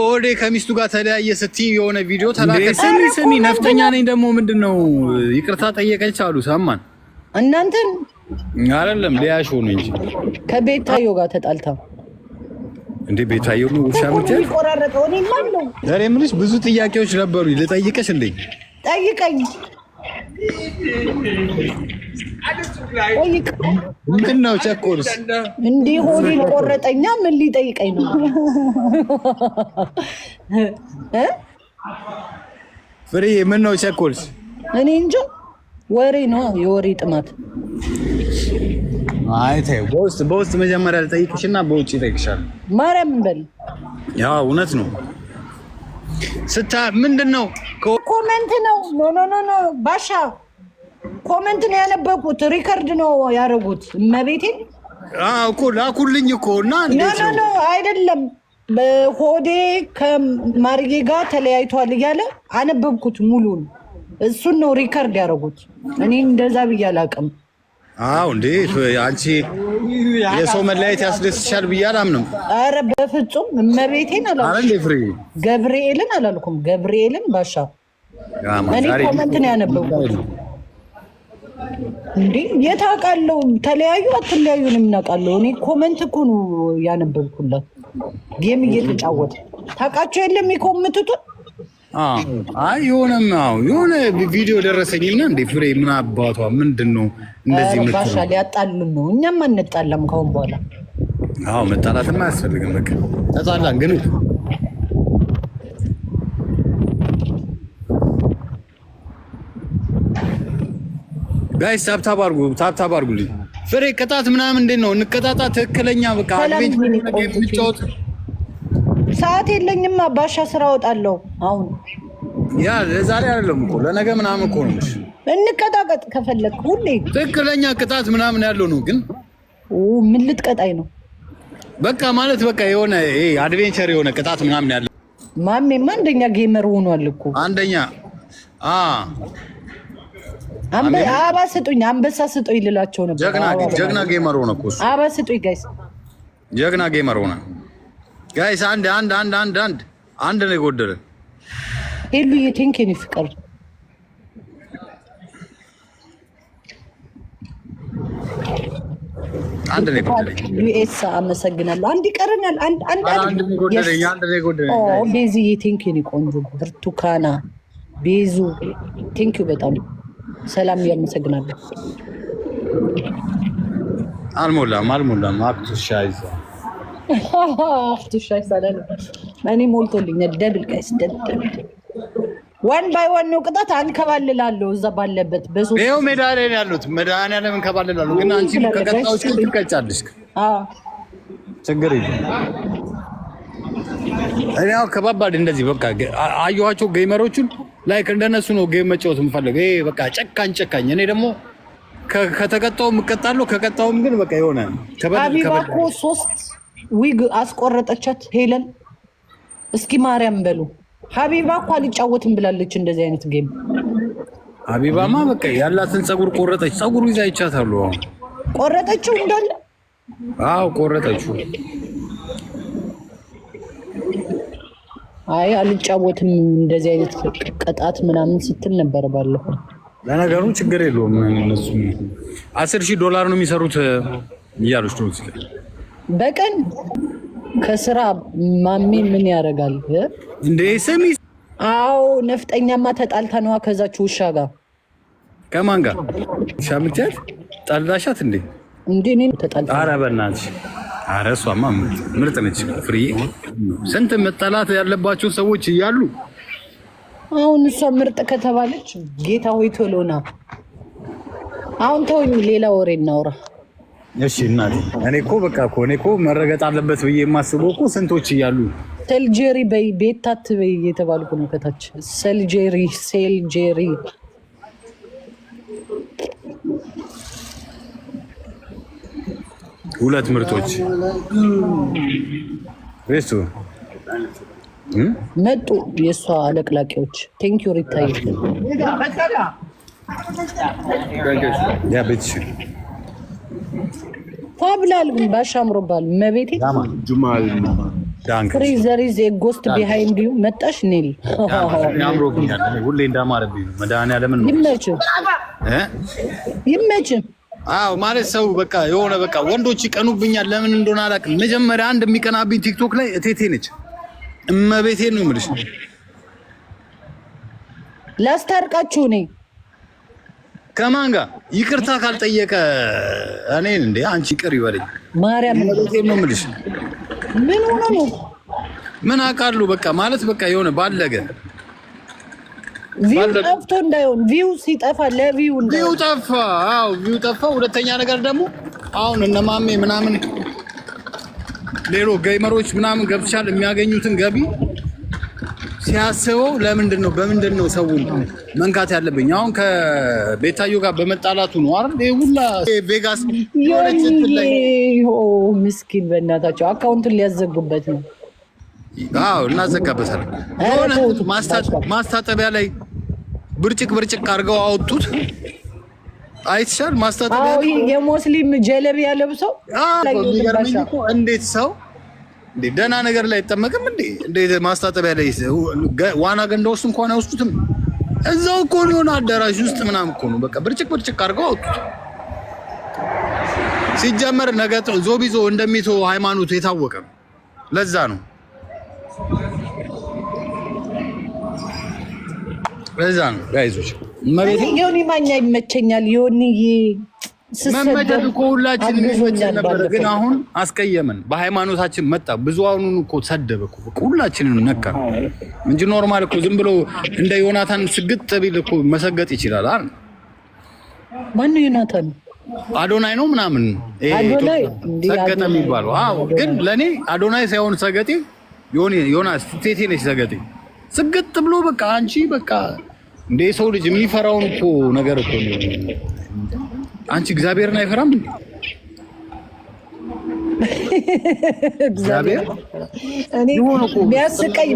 ኦዴ ከሚስቱ ጋር ተለያየ ስትይ የሆነ ቪዲዮ ተላከ። ስሚ ነፍጠኛ ነኝ ደግሞ ምንድነው ይቅርታ ጠየቀች አሉ ሰማን። እናንተን አይደለም ሊያሾ ነው እንጂ ከቤታዮ ጋር ተጣልታ እንዴ ቤታዮ ነው ሻምተ ቆራረጠው። እኔ ማን ነው ዛሬ ምንስ ብዙ ጥያቄዎች ነበሩ ልጠይቅሽ እንዴ? ጠይቀኝ። ምን ነው ቸኮልስ እንዴ? ሆዴ ቆረጠኛ። ምን ሊጠይቀኝ ነው? ፍሬ ምን ነው ቸኮልስ? እኔ እንጃ ወሬ ነው የወሬ ጥማት። አይ ተይ በውስጥ መጀመሪያ ልጠይቅሽና በውጭ እጠይቅሻለሁ። ማርያም በል ያው እውነት ነው ስታ ምንድነው ኮሜንት ነው? ኖ ባሻ ኮሜንት ነው ያነበብኩት። ሪከርድ ነው ያደረጉት። እመቤቴ እኮ ላኩልኝ እኮ እና ኖ አይደለም በሆዴ ከማርጌ ጋር ተለያይቷል እያለ አነበብኩት ሙሉን። እሱን ነው ሪከርድ ያደረጉት። እኔ እንደዛ ብዬ አላውቅም። እንዴ አንቺ የሰው መለያየት ያስደስትሻል ብዬ አላምንም። ኧረ በፍጹም እመቤቴን አላልኩም። ገብርኤልን አላልኩም። ገብርኤልን ባሻ እኔ ኮመንት ነው ያነበብኩት። እንዴ የት አውቃለሁ? ተለያዩ አትለያዩ ነው የምናውቃለሁ። እኔ ኮመንት እኮ ነው ያነበብኩላት። ጌም እየተጫወተ ታውቃቸው የለም የሚኮምቱትን። አይ የሆነ ቪዲዮ ደረሰኝና እንዴ ፍሬ ምን አባቷ ምንድነው እንደዚህ ምትለው? ባሻ ሊያጣሉን ነው። እኛም አንጣላም ካሁን በኋላ። መጣላትም አያስፈልግም። በቃ ተጣላን ግን ጋይስ ታብታብ አድርጉልኝ። ፍሬ ቅጣት ምናምን እንዴት ነው እንቀጣጣ? ትክክለኛ በቃ አድቬንት ምንጫወት ሰዓት የለኝማ ባሻ፣ ስራ እወጣለሁ አሁን። ያ ለዛሬ አይደለም እኮ ለነገ ምናምን እኮ ነው። እንቀጣቀጥ ከፈለክ ሁሌ ትክክለኛ ቅጣት ምናምን ያለው ነው። ግን ምን ልትቀጣኝ ነው? በቃ ማለት በቃ የሆነ አድቬንቸር የሆነ ቅጣት ምናምን ያለው። ማሜማ አንደኛ ጌመር ሆኗል እኮ አንደኛ። አበባ ስጡኝ፣ አንበሳ ስጡኝ ልላቸው ነበር። ጀግና ጌመር ሆነ እኮ እሱ። አበባ ስጡኝ ጋይስ፣ ጀግና ጌመር ሆነ ጋይስ። አንድ ነው የጎደለ። ሄሉዬ ቴንኪን ፍቅር አንድ ነው የጎደለ። ዩኤስ አመሰግናለሁ። አንድ ይቀረናል። አንድ ነው የጎደለ። ቤዝዬ ቴንኪን ቆንጆ። ብርቱካና ቤዙ ቴንኪው በጣም ሰላም ያመሰግናለሁ። አልሞላም አክቱሻይዝ ሰላም እኔ ሞልቶልኛል። ደብል ጋይስ ደብል ዋን ባይ ዋን ነው ቅጣት። አንከባልላለሁ እዛ ባለበት በሶስት ይኸው ሜዳሊያ ላይ ያሉት መድኃኒዓለም እንከባልላለሁ። ግን አንቺ ከቀጣዮች ግን ትቀጫለሽ። ችግር የለም። እኔ ያው ከባባድ እንደዚህ በቃ አየኋቸው ጌመሮቹን ላይክ እንደነሱ ነው ጌም መጫወት የምፈልገው። ይሄ በቃ ጨካኝ። እኔ ደግሞ ከተቀጣውም እቀጣለሁ፣ ከቀጣውም ግን በቃ የሆነ ሀቢባ እኮ 3 ዊግ አስቆረጠቻት ሄለን። እስኪ ማርያም በሉ። ሀቢባ እኮ አልጫወትም ብላለች እንደዚህ አይነት ጌም። ሀቢባማ በቃ ያላትን ፀጉር ቆረጠች። ፀጉሩ ይዛ ይቻታሉ። ቆረጠችው እንዳለ። ቆረጠችው። አይ አልጫወትም እንደዚህ አይነት ቅጣት ምናምን ስትል ነበር ባለፈው። ለነገሩ ችግር የለውም። እነሱ $10,000 ነው የሚሰሩት እያሉች ነው በቀን ከስራ። ማሜ ምን ያደርጋል እንዴ? ስሚ ነፍጠኛማ ተጣልታ ነዋ ከዛች ውሻ ጋር። ከማን ጋር? ሻምቻት ጣላሻት እንዴ? እኔ ተጣልታ። ኧረ በእናትሽ ኧረ እሷማ ምርጥ ነች ፍርዬ። ስንት መጠላት ያለባቸው ሰዎች እያሉ አሁን እሷ ምርጥ ከተባለች ጌታ ሆይ ቶሎና። አሁን ተውኝ፣ ሌላ ወሬ እናውራ። እሺ እናቴ። እኔ እኮ መረገጥ አለበት ብዬ የማስበው እኮ ስንቶች እያሉ ሴልጄሪ በይ ቤታት በይ እየተባልኩ ነው ከታች። ሴልጄሪ ሁለት ምርቶች ሬስቱ መጡ የእሷ አለቅላቂዎች። ቴንኪዩ ሪታይ ያ ቤትሽ ፋብላል ባሻ አምሮባል መቤቴ ጁማል ፍሪዘር ኢዝ ኤ ጎስት ቢሃይንድ ዩ መጣሽ ኔሊ ያምሮብኛል። ሁሌ እንዳማረብኝ ነው። መድኃኒዓለምን ይመችህ። አዎ ማለት ሰው በቃ የሆነ በቃ ወንዶች ይቀኑብኛል። ለምን እንደሆነ አላውቅም። መጀመሪያ አንድ የሚቀናብኝ ቲክቶክ ላይ እቴቴ ነች። እመቤቴን ነው የምልሽ። ላስታርቃችሁ ነኝ። ከማን ጋር ይቅርታ ካልጠየቀ እኔን እንዴ አንቺ ይቅር ይበለኝ። ማርያም ነው የምልሽ። ምን ሆነ ነው? ምን አውቃለሁ። በቃ ማለት በቃ የሆነ ባለገ ቪው ጠፍቶ እንዳይሆን ቪው ሲጠፋ ለቪው ቪው ጠፋ። አዎ ቪው ጠፋ። ሁለተኛ ነገር ደግሞ አሁን እነማሜ ምናምን ሌሎ ጌመሮች ምናምን ገብቻል የሚያገኙትን ገቢ ሲያስበው ለምንድን ነው በምንድን ነው ሰውን መንካት ያለብኝ? አሁን ከቤታዮ ጋር በመጣላቱ ነው አይደል? ይሄ ሁላ ቬጋስ ምስኪን በእናታቸው አካውንቱን ሊያዘጉበት ነው። አዎ እናዘጋበታለን። የሆነ ማስታጠቢያ ላይ ብርጭቅ አድርገው አወጡት። አይተሻል? ማስታጠቢያ ላይ የሙስሊም ጀለቢያ ለብሰው የሚገርመኝ እኮ እንዴት ሰው እንዴ ደህና ነገር ላይ አይጠመቅም እንዴ? እንዴት ማስታጠቢያ ላይ ዋና ገንዳ ውስጥ እንኳን አይወስዱትም? እዛው እኮ ነው የሆነ አዳራሽ ውስጥ ምናምን እኮ ነው። በቃ ብርጭቅ አድርገው አወጡት። ሲጀመር ነገ ዞቢዞ እንደሚቶ ሃይማኖቱ የታወቀ ነው። ለዛ ነው ጋይዞች ዮኒ ማኛ ይመቸኛል። ዮኒዬ መመደብ እኮ ሁላችንም ይመቸን ነበር፣ ግን አሁን አስቀየመን። በሃይማኖታችን መጣ። ብዙሃኑን እኮ ሰደበ እኮ ሁላችንን ነካ እንጂ ኖርማል እኮ ዝም ብሎ እንደ ዮናታን ስግጥ ቢል እኮ መሰገጥ ይችላል አይደል? ማነው ዮናታን? አዶናይ ነው ምናምን ሰገጠ የሚባለው። አዎ ግን ለእኔ አዶናይ ሳይሆን ሰገጤ ዮናስ ቴቴ ነች። ሰገጤ ስግጥ ብሎ በቃ አንቺ በቃ እንደ ሰው ልጅ የሚፈራውን እኮ ነገር እኮ ነው። አንቺ እግዚአብሔርን አይፈራም እንዴ? እግዚአብሔር እኔ የሚያስቀኝ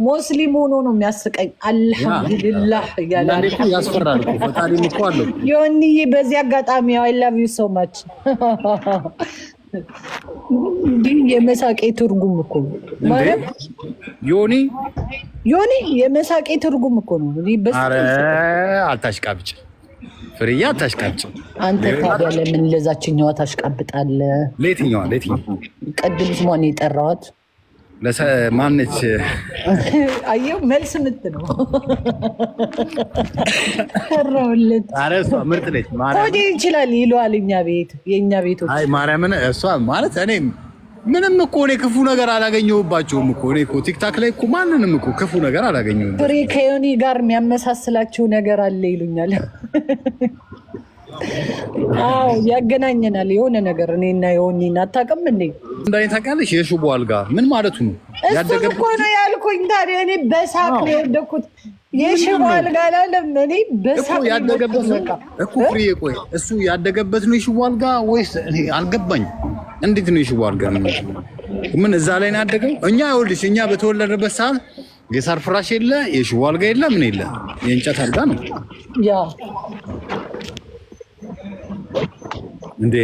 ሙስሊም ሆኖ ነው የሚያስቀኝ። አልሐምዱሊላህ እያለ ያስፈራል እኮ ፈጣሪም እኮ አለው። ዮኒዬ በዚህ አጋጣሚ አይ ላቭ ዩ ሶ ማች። የመሳቄ ትርጉም እኮ ነው ማለት ዮኒ የመሳቄ ትርጉም እኮ ነው። ኧረ አታሽቃብጭ ፍሬያ አታሽቃብጭ። አንተ ታዲያ ለምን ለዛችኛዋ ታሽቃብጣለህ? ለየትኛዋ ቅድም ስሟን የጠራኋት ማነች? አየሁ መልስ ምት ነው ሰራሁለት። ኧረ እሷ ምርጥ ነች። ኮዴ ይችላል ይለዋል የእኛ ቤቶች። አይ ማርያምን እሷ ማለት እኔ ምንም እኮ እኔ ክፉ ነገር አላገኘሁባቸውም እኮ። እኔ እኮ ቲክታክ ላይ እኮ ማንንም እኮ ክፉ ነገር አላገኘሁም። ፍሬ ከዮኒ ጋር የሚያመሳስላችሁ ነገር አለ ይሉኛል። አዎ ያገናኘናል የሆነ ነገር። እኔና ዮኒን አታውቅም እንዴ? እንዳይ ታውቂያለሽ? የሽቦ አልጋ ምን ማለቱ ነው? እሱን እኮ ነው ያልኩኝ። ታዲያ እኔ በሳቅ ነው የወደኩት። የሽቦ አልጋ አላለም። እኔ በሳቅ ያደገበት ነው እኮ ፍሬ። ቆይ እሱ ያደገበት ነው የሽቦ አልጋ ወይስ? እኔ አልገባኝም። እንዴት ነው የሽቦ አልጋ ነው? ምን እዛ ላይ ነው ያደገው? እኛ ይኸውልሽ እኛ በተወለደበት ሰዓት የሳር ፍራሽ የለ፣ የሽቦ አልጋ የለ፣ ምን የለ፣ የእንጨት አልጋ ነው ያ እንዴ።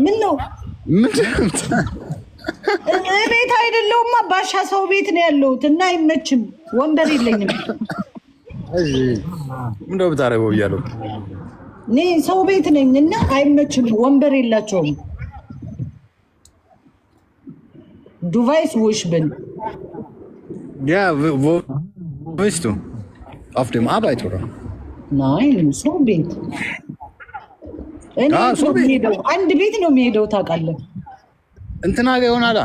ምን ነው ቤት አይደለሁማ ባሻ ሰው ቤት ነው ያለሁት እና አይመችም። ወንበር የለኝም። እሺ ምንድነው ብታረገው እያለሁ እኔ ሰው ቤት ነኝ እና አይመችም። ወንበር የላቸውም። ዱቫይስ ውሽብን ያ ወይስቱ auf dem Arbeiter nein ሰው ቤት እኔ አንድ ቤት ነው የሚሄደው ታውቃለህ። እንትና ጋር ይሆናላ።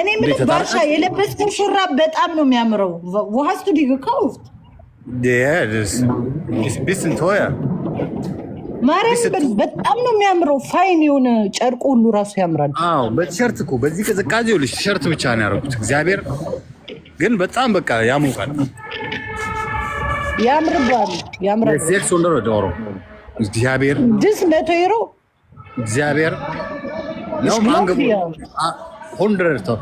እኔ ምን ባሻ የለበስከው ሹራብ በጣም ነው የሚያምረው። ወሃስቱ ዲገካውት das ist bisschen teuer ማርያም በጣም ነው የሚያምረው። ፋይን የሆነ ጨርቁ ሁሉ ራሱ ያምራል። አዎ በቲሸርት እኮ በዚህ ቅዝቃዜው ልጅ ቲሸርት ብቻ ነው ያደረኩት። እግዚአብሔር ግን በጣም በቃ ያሞቃል። ያምራል። ሴክስ ወንደሮ ዶሮ እግዚአብሔር ድስ 100 ዩሮ እግዚአብሔር ነው ማንገቡ 100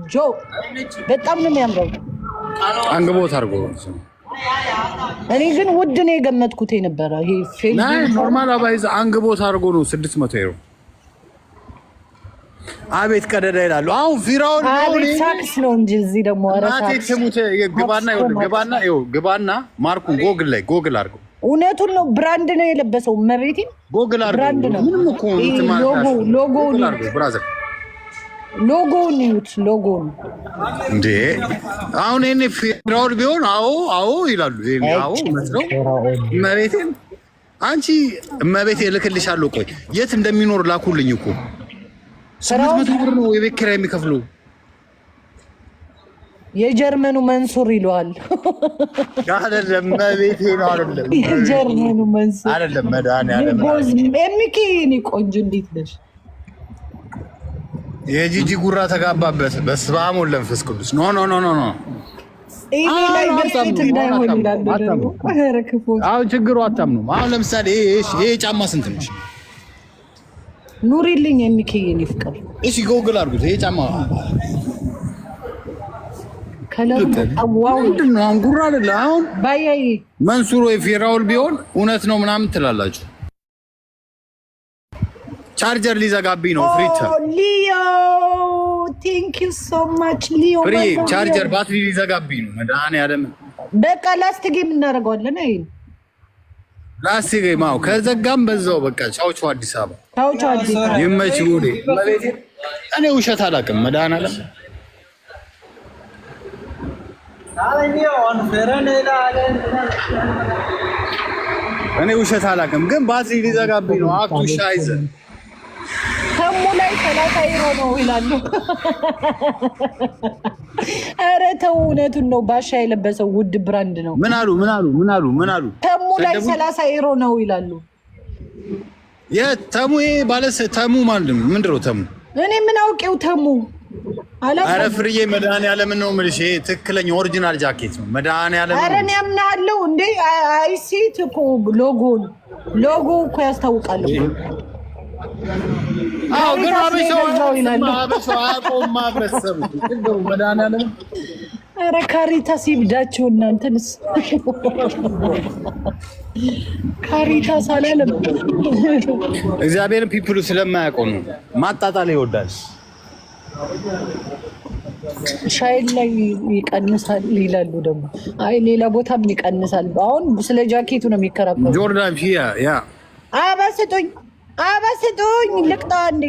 ጆ በጣም ነው የሚያምረው። አንገቦት አድርጎ እኔ ግን ውድ ነው የገመትኩት የነበረ ይሄ ፌል ኖርማል አባይዝ አንግቦት አድርጎ ነው 600 ዩሮ። አቤት ቀደዳ ይላሉ። አሁን ፊራውን አቤት ሳክስ ነው እንጂ እዚህ ደግሞ አራሳክስ ተሙት ግባና ማርኩን ጎግል አድርገው። እውነቱን ነው። ብራንድ ነው የለበሰው። መቤቴ ጎግል አድርገው። ብራንድ ነው። ምንም እኮ ሎጎውን ይዩት። ሎጎውን እንዴ አሁን እኔ ፊራውን ቢሆን አዎ ይላሉ። አዎ መስለው መቤቴ አንቺ መቤቴ ልክልሻለሁ። ቆይ የት እንደሚኖር ላኩልኝ እኮ 800 ብር ነው የቤት ኪራይ የሚከፍሉ። የጀርመኑ መንሱር ይለዋል። አይደለም መቤቴ ነው። አይደለም የጀርመኑ መንሱር አይደለም። መድኃኒዓለም ኤሚኪ እኔ ቆንጆ እንዴት ነሽ? የጂጂ ጉራ ተጋባበት። በስመ አብ ወወልድ ወመንፈስ ቅዱስ። ኖ ይሄ ላይ በስት እንዳይሆን ይላል ደግሞ። አሁን ችግሩ አታምኑም። አሁን ለምሳሌ ይሄ ጫማ ስንት ነው? ኑሪልኝ የሚከይ የኔ ፍቅር። እሺ ጎግል አድርጉት። ይሄ ጫማ ከለሩ አዋው ምንድነው? አንጉራ አይደለ? አሁን ባያይ መንሱር ወይ ፊራውል ቢሆን እውነት ነው ምናምን ትላላችሁ። ቻርጀር ሊዘጋብኝ ነው። ፍሪታ ሊዮ ቴንክ ዩ ሶ ማች ሊዮ። ፍሪ ቻርጀር ባትሪ ሊዘጋብኝ ነው። መድኃኒዓለም በቃ ላስት ጌም እናደርገዋለን። አይ ላስት ጌም አዎ። ከዘጋም በዛው በቃ ቻው አዲስ አበባ ቻው አዲስ አበባ ይመች ጉዴ። እኔ ውሸት አላውቅም። መድኃኒዓለም እኔ ውሸት አላውቅም፣ ግን ባትሪ ሊዘጋብኝ ነው። አክቱ ሻይዘ ተሙ ላይ 30 ዩሮ ነው ይላሉ። ኧረ ተው እውነቱን ነው። ባሻ የለበሰው ውድ ብራንድ ነው። ምን አሉ? ተሙ ላይ 30 ዩሮ ነው ይላሉ። የተሙ ባለስ ተሙ ማለት ምንድን ነው? ተሙ እኔ ምን አውቄው ተሙ አረ ፍርዬ መድኃኒዓለም ነው የምልሽ። ይሄ ትክክለኛ ኦሪጂናል ጃኬት ነው። መድኃኒዓለም አረ እኔ አምናለሁ እንዴ። አይሲት እኮ ሎጎ እኮ ያስታውቃል። አዎ ግን አበሻው አቆም ማብረሰብ እንደው መድኃኒዓለም አረ ካሪታስ ይብዳችሁ እናንተንስ። ካሪታስ አላለም። እግዚአብሔርን ፒፕሉ ስለማያውቀው ነው። ማጣጣል ይወዳል። ሻይል ላይ ይቀንሳል ይላሉ ደግሞ። አይ ሌላ ቦታም ይቀንሳል። አሁን ስለ ጃኬቱ ነው የሚከራከሩ። ጆርዳን ያ አበስጡኝ ልቅጣ እንዴ